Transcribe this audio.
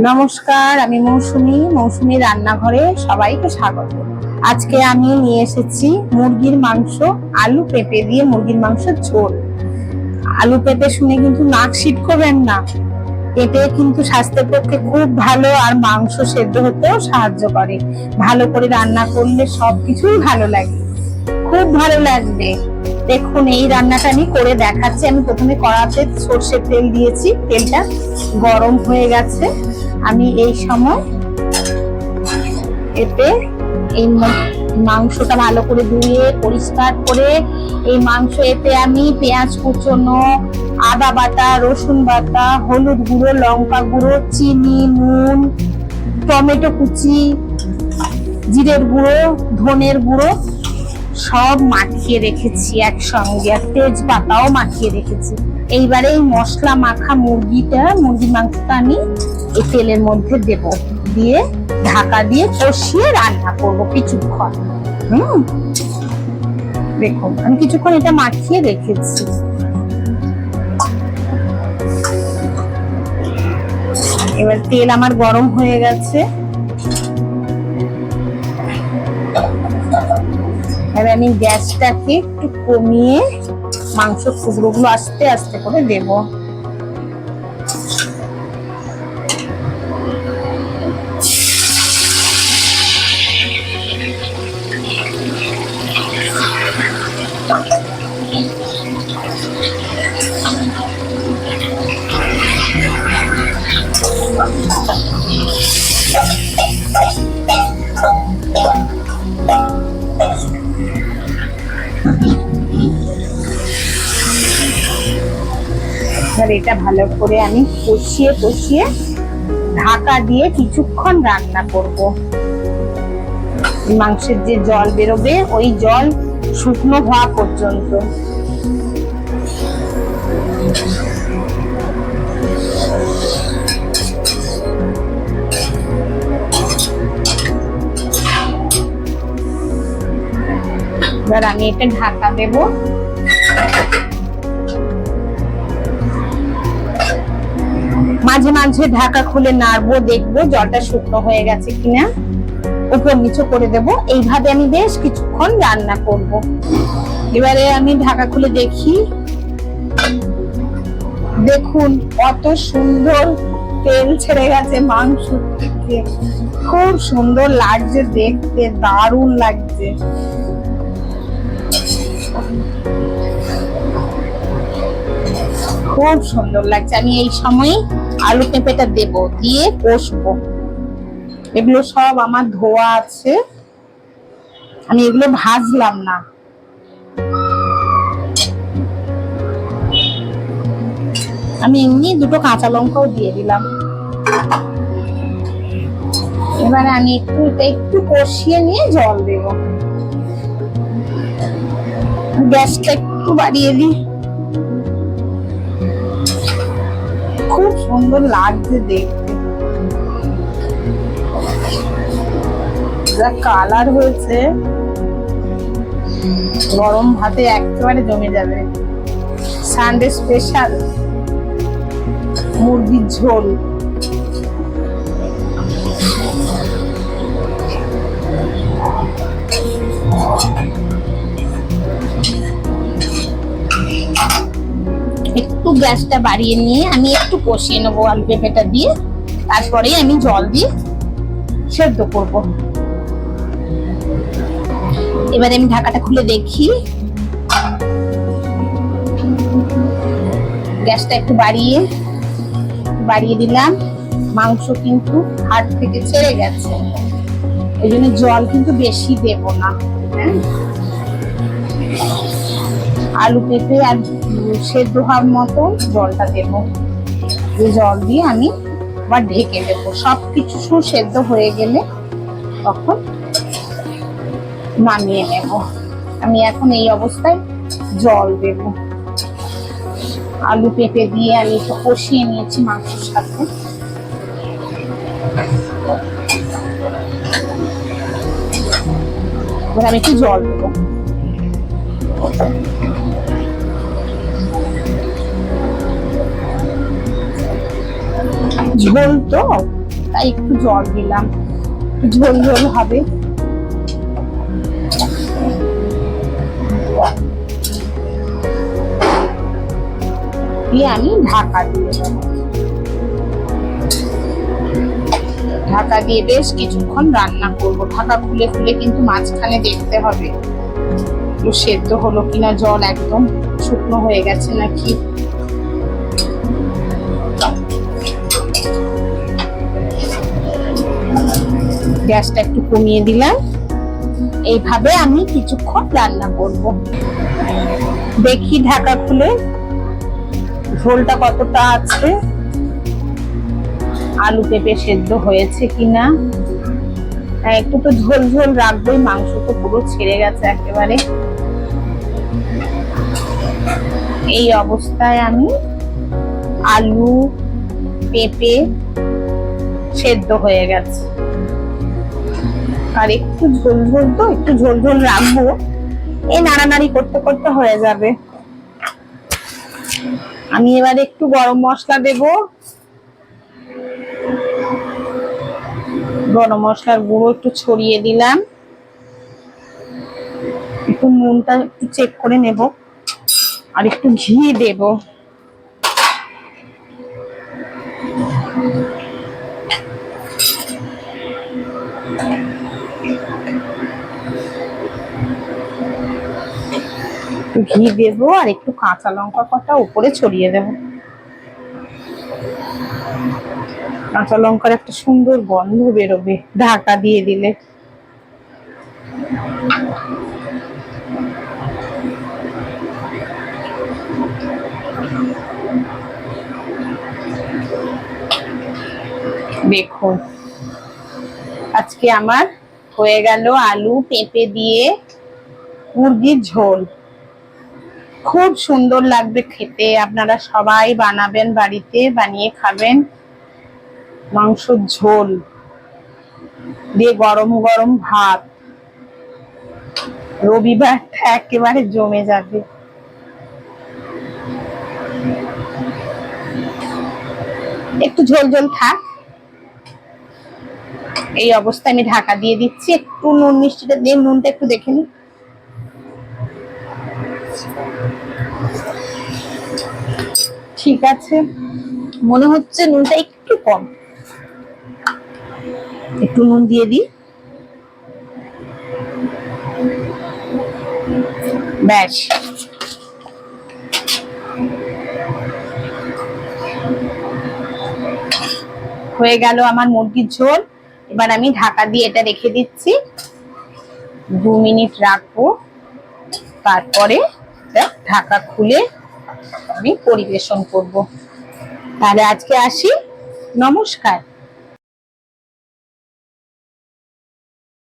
নমস্কার, আমি মৌসুমী রান্নাঘরে সবাইকে স্বাগত। আজকে আমি নিয়ে এসেছি মুরগির মাংস, আলু পেঁপে দিয়ে মুরগির মাংসের ঝোল। আলু পেঁপে শুনে কিন্তু নাক সিটকোবেন না। পেঁপে কিন্তু স্বাস্থ্যের পক্ষে খুব ভালো, আর মাংস সেদ্ধ হতেও সাহায্য করে। ভালো করে রান্না করলে সবকিছুই ভালো লাগে, খুব ভালো লাগবে। দেখুন, এই রান্নাটা আমি করে দেখাচ্ছি। আমি প্রথমে কড়াতে সর্ষের তেল দিয়েছি, তেলটা গরম হয়ে গেছে। আমি এই সময় এতে এই মাংসটা ভালো করে ধুয়ে পরিষ্কার করে এই মাংস এতে আমি পেঁয়াজ কুচনো, আদা বাটা, রসুন বাটা, হলুদ গুঁড়ো, লঙ্কা গুঁড়ো, চিনি, নুন, টমেটো কুচি, জিরের গুঁড়ো, ধনের গুঁড়ো সব মাখিয়ে রেখেছি একসঙ্গে, আর তেজপাতাও মাখিয়ে রেখেছি। এইবারে এই মশলা মাখা মুরগির মাংসটা আমি এই তেলের মধ্যে দেব, দিয়ে ঢাকা দিয়ে কষিয়ে রান্না করব কিছুক্ষণ। দেখুন, আমি কিছুক্ষণ এটা মাখিয়ে রেখেছি। এবার তেল আমার গরম হয়ে গেছে। এবার আমি গ্যাসটাকে একটু কমিয়ে মাংস টুকরোগুলো আস্তে আস্তে করে দেব। এটা ভালো করে আমি কষিয়ে ঢাকা দিয়ে কিছুক্ষণ রান্না করব। মাংসের যে জল বেরোবে ওই জল শুকনো হওয়া পর্যন্ত। এবার আমি এটা ঢাকা দেব। মাঝে মাঝে ঢাকা খুলে নাড়বো, দেখবো জলটা শুকনো হয়ে গেছে কিনা, উপর নিচে করে দেব। এইভাবে আমি বেশ কিছুক্ষণ রান্না করব। এবারে আমি ঢাকা খুলে দেখি, দেখুন কত সুন্দর তেল ছেড়ে গেছে মাংস থেকে, খুব সুন্দর লাগছে দেখতে, দারুণ লাগছে। খুব সুন্দর লাগছে। আমি এই সময় আলু পেঁপেটা দেব, দিয়ে কষবো। এগুলো সব আমার ধোয়া আছে, আমি এগুলো ভাজলাম না। আমি এমনি দুটো কাঁচা লঙ্কাও দিয়ে দিলাম। এবারে আমি একটু কষিয়ে নিয়ে জল দেব। গ্যাসটা একটু বাড়িয়ে দিই। খুব সুন্দর লাগছে দেখতে, যা কালার হয়েছে, গরম ভাতে একেবারে জমে যাবে। সানডে স্পেশাল মুরগির ঝোল। একটু গ্যাসটা বাড়িয়ে নিয়ে আমি একটু কষিয়ে নেবো আলু পেঁপেটা দিয়ে, তারপরে আমি জল দিয়ে সেদ্ধ করব। এবারে আমি ঢাকাটা খুলে দেখি, গ্যাসটা একটু বাড়িয়ে দিলাম। মাংস কিন্তু হাড় থেকে ছেড়ে গেছে, এই জন্য জল কিন্তু বেশি দেব না। আলু পেঁপে আর সেদ্ধ হওয়ার মতো জলটা দেব। এই জল দিয়ে আমি আবার ঢেকে দেবো। সবকিছু সেদ্ধ হয়ে গেলে তখন নামিয়ে নেব। আমি এখন এই অবস্থায় জল দেব। আলু পেঁপে দিয়ে আমি একটু কষিয়ে নিয়েছি মাংসের সাথে। এবার আমি একটু জল দেবো। ঝোল তো, তাই একটু জল দিলাম, ঝোল ঝোল হবে। দিয়ে আমি ঢাকা দিয়ে দেবো। ঢাকা দিয়ে বেশ কিছুক্ষণ রান্না করব। ঢাকা খুলে খুলে কিন্তু মাঝখানে দেখতে হবে সেদ্ধ হলো কিনা, জল একদম শুকনো হয়ে গেছে নাকি। গ্যাসটা একটু কমিয়ে দিলাম। এইভাবে আমি কিছুক্ষণ রান্না করব। দেখি ঢাকা খুলে ঝোলটা কতটা আছে, আলু পেঁপে সেদ্ধ হয়েছে কিনা। একটু তো ঝোল ঝোল রাখবোই, মাংস তো পুরো ছেড়ে গেছে একেবারে। এই অবস্থায় আমি আলু পেঁপে সেদ্ধ হয়ে গেছে, আর একটু ঝোল ঝোল তো, একটু ঝোল ঝোল রাখবো। এই নাড়ানাড়ি করতে করতে হয়ে যাবে। আমি এবারে একটু গরম মশলা দেব। গরম মশলার গুঁড়ো একটু ছড়িয়ে দিলাম। একটু নুনটা একটু চেক করে নেব, আর একটু ঘি দেব। ঘি দেব আর একটু কাঁচা লঙ্কা কটা উপরে ছড়িয়ে দেব। কাঁচা লঙ্কার একটা সুন্দর গন্ধ বেরোবে ঢাকা দিয়ে দিলে। দেখুন আজকে আমার হয়ে গেল আলু পেঁপে দিয়ে মুরগির ঝোল। খুব সুন্দর লাগবে খেতে। আপনারা সবাই বানাবেন, বাড়িতে বানিয়ে খাবেন। মাংসের ঝোল দিয়ে গরম গরম ভাত, রবিবারটা একেবারে জমে যাবে। একটু ঝোল ঝোল থাক। এই অবস্থায় আমি ঢাকা দিয়ে দিচ্ছি। একটু নুন মিষ্টিটা দিয়ে, নুনটা একটু দেখে নি। ঠিক আছে, মনে হচ্ছে নুনটা একটু কম, একটু নুন দিয়ে দিই। ব্যাস, হয়ে গেল আমার মুরগির ঝোল। এবার আমি ঢাকা দিয়ে এটা রেখে দিচ্ছি, 2 মিনিট রাখবো। তারপরে ঢাকা খুলে আমি পরিবেশন করব। তাহলে আজকে আসি, নমস্কার।